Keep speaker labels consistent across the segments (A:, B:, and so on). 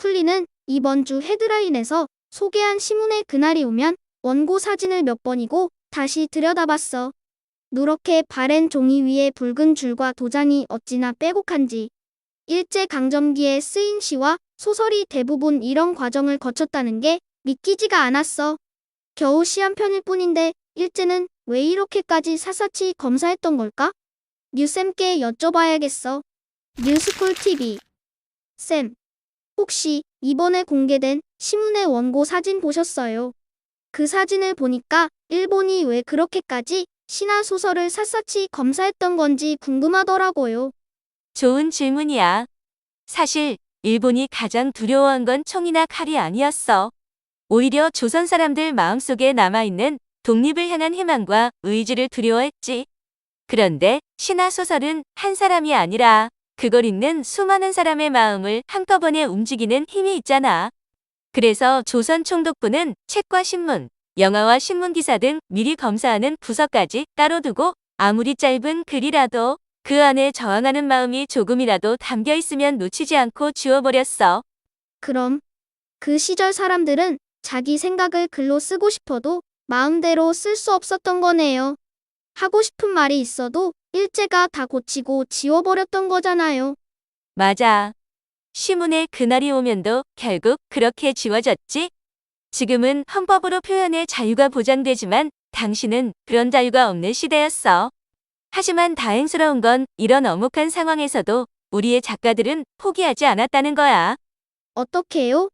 A: 쿨리는 이번 주 헤드라인에서 소개한 신문의 그날이 오면 원고 사진을 몇 번이고 다시 들여다봤어. 누렇게 바랜 종이 위에 붉은 줄과 도장이 어찌나 빼곡한지. 일제강점기에 쓰인 시와 소설이 대부분 이런 과정을 거쳤다는 게 믿기지가 않았어. 겨우 시 한 편일 뿐인데 일제는 왜 이렇게까지 샅샅이 검사했던 걸까? 류쌤께 여쭤봐야겠어. 뉴스쿨 TV. 쌤, 혹시 이번에 공개된 신문의 원고 사진 보셨어요? 그 사진을 보니까 일본이 왜 그렇게까지 시나 소설을 샅샅이 검사했던 건지 궁금하더라고요.
B: 좋은 질문이야. 사실 일본이 가장 두려워한 건 총이나 칼이 아니었어. 오히려 조선 사람들 마음속에 남아있는 독립을 향한 희망과 의지를 두려워했지. 그런데 시나 소설은 한 사람이 아니라 그걸 읽는 수많은 사람의 마음을 한꺼번에 움직이는 힘이 있잖아. 그래서 조선 총독부는 책과 신문, 영화와 신문 기사 등 미리 검사하는 부서까지 따로 두고 아무리 짧은 글이라도 그 안에 저항하는 마음이 조금이라도 담겨 있으면 놓치지 않고 지워버렸어.
A: 그럼 그 시절 사람들은 자기 생각을 글로 쓰고 싶어도 마음대로 쓸 수 없었던 거네요. 하고 싶은 말이 있어도 일제가 다 고치고 지워버렸던 거잖아요.
B: 맞아. 시문의 그날이 오면도 결국 그렇게 지워졌지. 지금은 헌법으로 표현의 자유가 보장되지만 당시는 그런 자유가 없는 시대였어. 하지만 다행스러운 건 이런 엄혹한 상황에서도 우리의 작가들은 포기하지 않았다는 거야.
A: 어떻게요?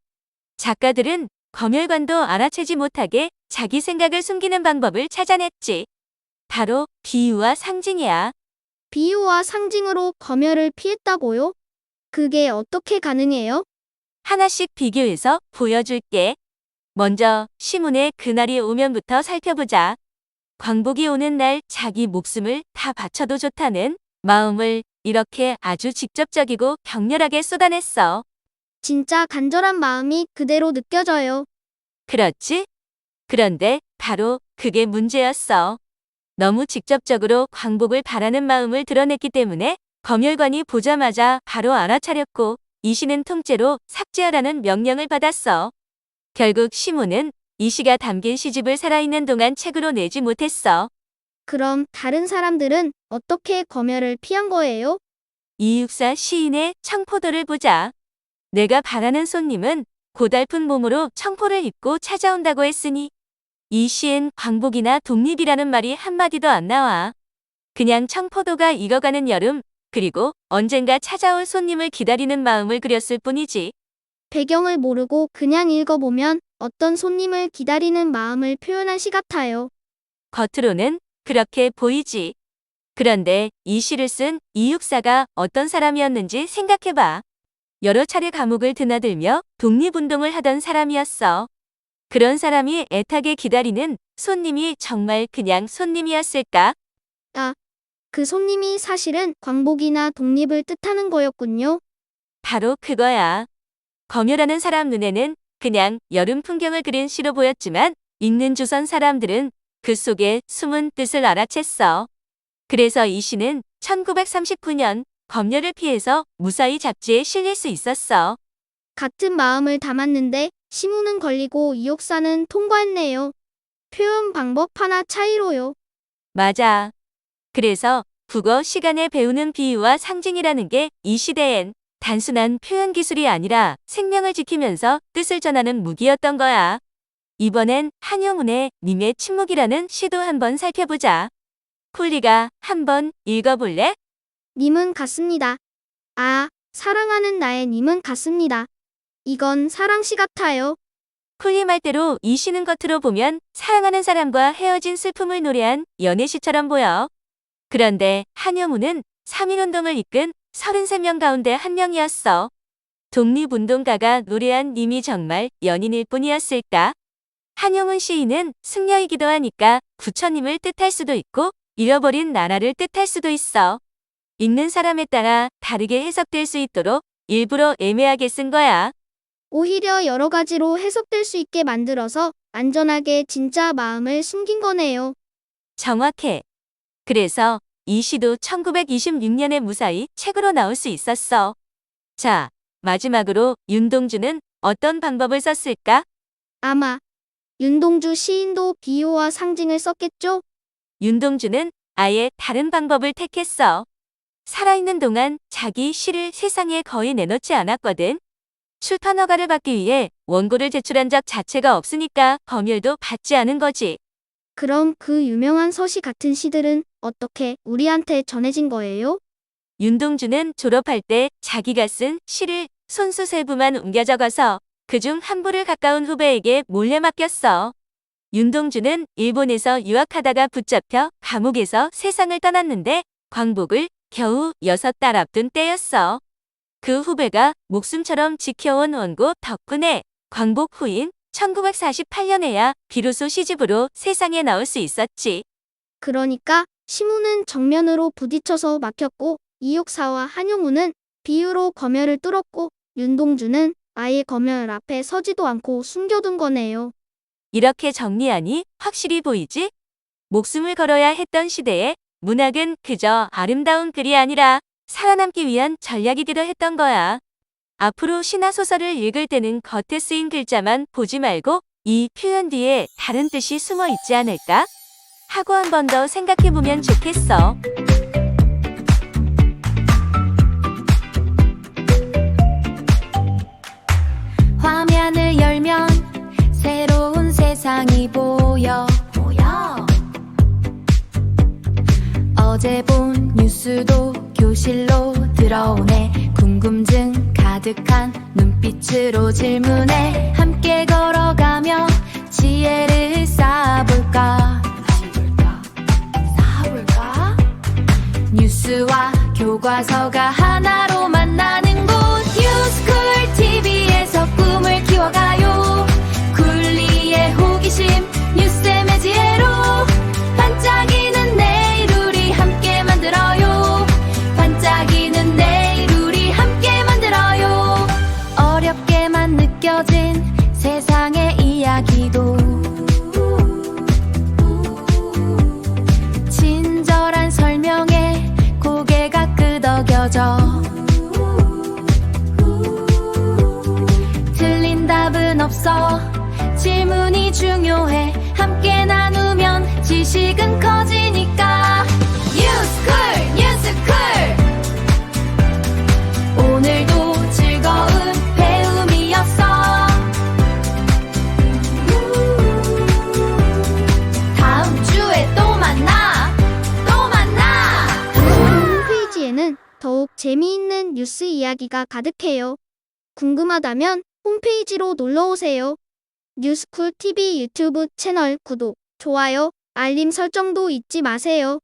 B: 작가들은 검열관도 알아채지 못하게 자기 생각을 숨기는 방법을 찾아냈지. 바로 비유와 상징이야.
A: 비유와 상징으로 검열을 피했다고요? 그게 어떻게 가능해요?
B: 하나씩 비교해서 보여줄게. 먼저 시문의 그날이 오면부터 살펴보자. 광복이 오는 날 자기 목숨을 다 바쳐도 좋다는 마음을 이렇게 아주 직접적이고 격렬하게 쏟아냈어.
A: 진짜 간절한 마음이 그대로 느껴져요.
B: 그렇지? 그런데 바로 그게 문제였어. 너무 직접적으로 광복을 바라는 마음을 드러냈기 때문에 검열관이 보자마자 바로 알아차렸고 이 시는 통째로 삭제하라는 명령을 받았어. 결국 시문은 이 시가 담긴 시집을 살아있는 동안 책으로 내지 못했어.
A: 그럼 다른 사람들은 어떻게 검열을 피한 거예요?
B: 이육사 시인의 청포도를 보자. 내가 바라는 손님은 고달픈 몸으로 청포를 입고 찾아온다고 했으니 이 시엔 광복이나 독립이라는 말이 한마디도 안 나와. 그냥 청포도가 익어가는 여름, 그리고 언젠가 찾아올 손님을 기다리는 마음을 그렸을 뿐이지.
A: 배경을 모르고 그냥 읽어보면 어떤 손님을 기다리는 마음을 표현한 시 같아요.
B: 겉으로는 그렇게 보이지. 그런데 이 시를 쓴 이육사가 어떤 사람이었는지 생각해봐. 여러 차례 감옥을 드나들며 독립운동을 하던 사람이었어. 그런 사람이 애타게 기다리는 손님이 정말 그냥 손님이었을까?
A: 아, 그 손님이 사실은 광복이나 독립을 뜻하는 거였군요.
B: 바로 그거야. 검열하는 사람 눈에는 그냥 여름 풍경을 그린 시로 보였지만 읽는 조선 사람들은 그 속에 숨은 뜻을 알아챘어. 그래서 이 시는 1939년 검열을 피해서 무사히 잡지에 실릴 수 있었어.
A: 같은 마음을 담았는데 시무는 걸리고 이옥사는 통과했네요. 표현 방법 하나 차이로요.
B: 맞아. 그래서 국어 시간에 배우는 비유와 상징이라는 게 이 시대엔 단순한 표현 기술이 아니라 생명을 지키면서 뜻을 전하는 무기였던 거야. 이번엔 한용운의 님의 침묵이라는 시도 한번 살펴보자. 쿨리가 한번 읽어볼래?
A: 님은 같습니다. 아, 사랑하는 나의 님은 같습니다. 이건 사랑시 같아요.
B: 쿨리 말대로 이 시는 겉으로 보면 사랑하는 사람과 헤어진 슬픔을 노래한 연애시처럼 보여. 그런데 한용운은 3.1운동을 이끈 33명 가운데 한 명이었어. 독립운동가가 노래한 님이 정말 연인일 뿐이었을까? 한용운 시인은 승려이기도 하니까 부처님을 뜻할 수도 있고 잃어버린 나라를 뜻할 수도 있어. 읽는 사람에 따라 다르게 해석될 수 있도록 일부러 애매하게 쓴 거야.
A: 오히려 여러 가지로 해석될 수 있게 만들어서 안전하게 진짜 마음을 숨긴 거네요.
B: 정확해. 그래서 이 시도 1926년에 무사히 책으로 나올 수 있었어. 자, 마지막으로 윤동주는 어떤 방법을 썼을까?
A: 아마 윤동주 시인도 비유와 상징을 썼겠죠?
B: 윤동주는 아예 다른 방법을 택했어. 살아있는 동안 자기 시를 세상에 거의 내놓지 않았거든. 출판 허가를 받기 위해 원고를 제출한 적 자체가 없으니까 검열도 받지 않은 거지.
A: 그럼 그 유명한 서시 같은 시들은 어떻게 우리한테 전해진 거예요?
B: 윤동주는 졸업할 때 자기가 쓴 시를 손수 세 부만 옮겨 적어서 그중 한 부를 가까운 후배에게 몰래 맡겼어. 윤동주는 일본에서 유학하다가 붙잡혀 감옥에서 세상을 떠났는데 광복을 겨우 6달 앞둔 때였어. 그 후배가 목숨처럼 지켜온 원고 덕분에 광복 후인 1948년에야 비로소 시집으로 세상에 나올 수 있었지.
A: 그러니까 시무는 정면으로 부딪혀서 막혔고 이육사와 한용우는 비유로 검열을 뚫었고 윤동주는 아예 검열 앞에 서지도 않고 숨겨둔 거네요.
B: 이렇게 정리하니 확실히 보이지? 목숨을 걸어야 했던 시대에 문학은 그저 아름다운 글이 아니라 살아남기 위한 전략이기도 했던 거야. 앞으로 시나 소설을 읽을 때는 겉에 쓰인 글자만 보지 말고 이 표현 뒤에 다른 뜻이 숨어 있지 않을까? 하고 한 번 더 생각해보면 좋겠어.
C: 화면을 열면 새로운 세상이 보여. 어제 본 뉴스도 교실로 들어오네. 궁금증 가득한 눈빛으로 질문해. 함께 걸어가며 지혜를 쌓아볼까? 뉴스와 교과서가 하나로 만나는 곳. 뉴스쿨 TV에서 꿈을 키워가요. 굴리의 호기심 뉴스의 매지혜로 반짝이는 내일 우리 함께 만들어요. 반짝이는 내일 우리 함께 만들어요. 어렵게만 느껴진 세상의 이야기도 친절한 설명에 고개가 끄덕여져. 틀린 답은 없어. 질문이 중요해. 함께 나누면 지식은 커지니까. 뉴스쿨 뉴스쿨 오늘도 즐거운 배움이었어. 다음 주에 또 만나.
A: 홈페이지에는 더욱 재미있는 뉴스 이야기가 가득해요. 궁금하다면 홈페이지로 놀러오세요. 뉴스쿨 TV 유튜브 채널 구독, 좋아요, 알림 설정도 잊지 마세요.